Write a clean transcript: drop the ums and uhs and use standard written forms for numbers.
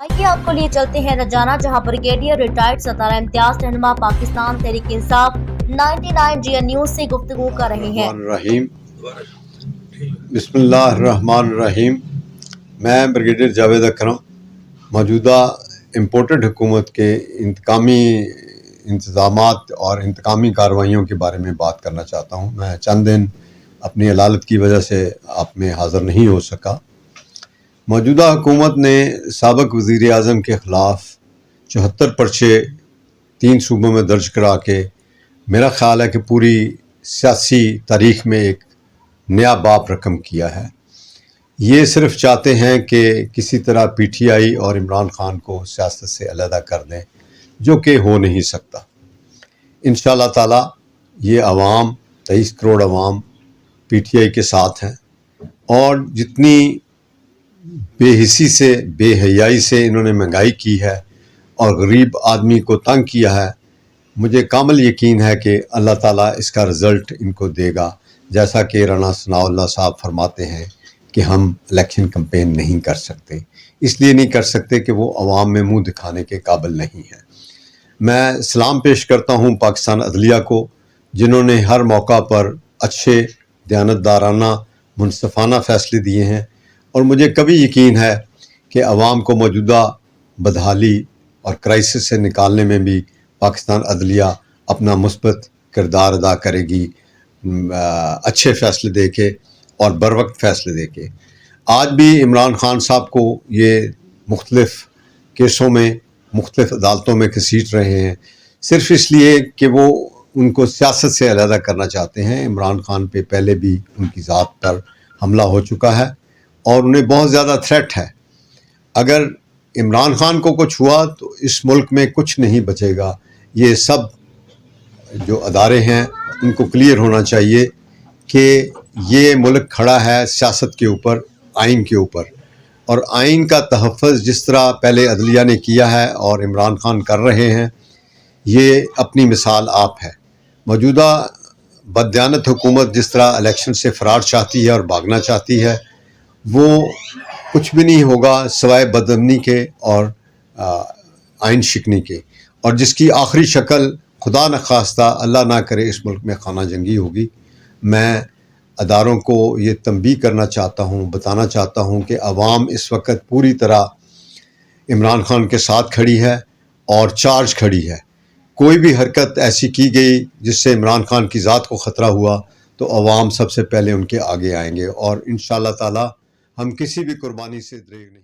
आइए आपको लिए चलते हैं रजाना, जहां ब्रिगेडियर रिटायर्ड सतारा इम्तियाज रहनुमा पाकिस्तान तहरीक इंसाफ 99 GN न्यूज से गुफ्तगू कर रहे हैं। रहीम बिस्मिल्लाहिर्रहमानिर्रहीम। मैं ब्रिगेडियर जावेद अकरम मौजूदा इम्पोर्टेड हुकूमत के इंतकामी इंतज़ामात और इंतकामी कार्रवाइयों के बारे में बात करना चाहता हूँ। मैं चंद दिन अपनी अलालत की वजह से आप में हाज़िर नहीं हो सका। मौजूदा हुकूमत ने साबिक़ वज़ीर आज़म के ख़िलाफ़ 74 पर्चे 3 सूबों में दर्ज करा के मेरा ख़्याल है कि पूरी सियासी तारीख़ में एक नया बाब रकम किया है। ये सिर्फ चाहते हैं कि किसी तरह PTI और इमरान खान को सियासत से अलहदा कर दें, जो कि हो नहीं सकता। इंशाअल्लाह ताला ये अवाम 23 करोड़ अवाम PTI के साथ हैं, और जितनी बेहिसी से बेहयाई से इन्होंने महंगाई की है और गरीब आदमी को तंग किया है, मुझे कामिल यकीन है कि अल्लाह ताला इसका रिज़ल्ट इनको देगा। जैसा कि राना सनाउल्लाह साहब फरमाते हैं कि हम इलेक्शन कैंपेन नहीं कर सकते, इसलिए नहीं कर सकते कि वो अवाम में मुंह दिखाने के काबिल नहीं है। मैं सलाम पेश करता हूँ पाकिस्तान अदलिया को, जिन्होंने हर मौका पर अच्छे दयानतदाराना मुनसफ़ाना फ़ैसले दिए हैं, और मुझे कभी यकीन है कि अवाम को मौजूदा बदहाली और क्राइसिस से निकालने में भी पाकिस्तान अदलिया अपना मुस्बत किरदार अदा करेगी, अच्छे फ़ैसले दे के और बर वक्त फ़ैसले दे के। आज भी इमरान खान साहब को ये मुख्तलिफ़ केसों में मुख्तलिफ़ अदालतों में घसीट रहे हैं, सिर्फ़ इसलिए कि वो उनको सियासत से अलहदा करना चाहते हैं। इमरान खान पे पहले भी उनकी ज़ात पर हमला हो चुका है और उन्हें बहुत ज़्यादा थ्रेट है। अगर इमरान खान को कुछ हुआ तो इस मुल्क में कुछ नहीं बचेगा। ये सब जो अदारे हैं उनको क्लियर होना चाहिए कि ये मुल्क खड़ा है सियासत के ऊपर, आइन के ऊपर, और आइन का तहफ़्फ़ुज़ जिस तरह पहले अदलिया ने किया है और इमरान खान कर रहे हैं, ये अपनी मिसाल आप है। मौजूदा बददियानत हुकूमत जिस तरह इलेक्शन से फ़रार चाहती है और भागना चाहती है, वो कुछ भी नहीं होगा सिवाय बदअमनी के और आइन शिकनी के, और जिसकी आखिरी शक्ल खुदा न खास्ता अल्लाह ना करे इस मुल्क में खाना जंगी होगी। मैं अदारों को ये तंबीह करना चाहता हूँ, बताना चाहता हूँ कि अवाम इस वक्त पूरी तरह इमरान खान के साथ खड़ी है और चार्ज खड़ी है। कोई भी हरकत ऐसी की गई जिससे इमरान खान की ज़ात को ख़तरा हुआ तो अवाम सबसे पहले उनके आगे आएंगे, और इंशाअल्लाह ताला हम किसी भी कुर्बानी से दरेग नहीं।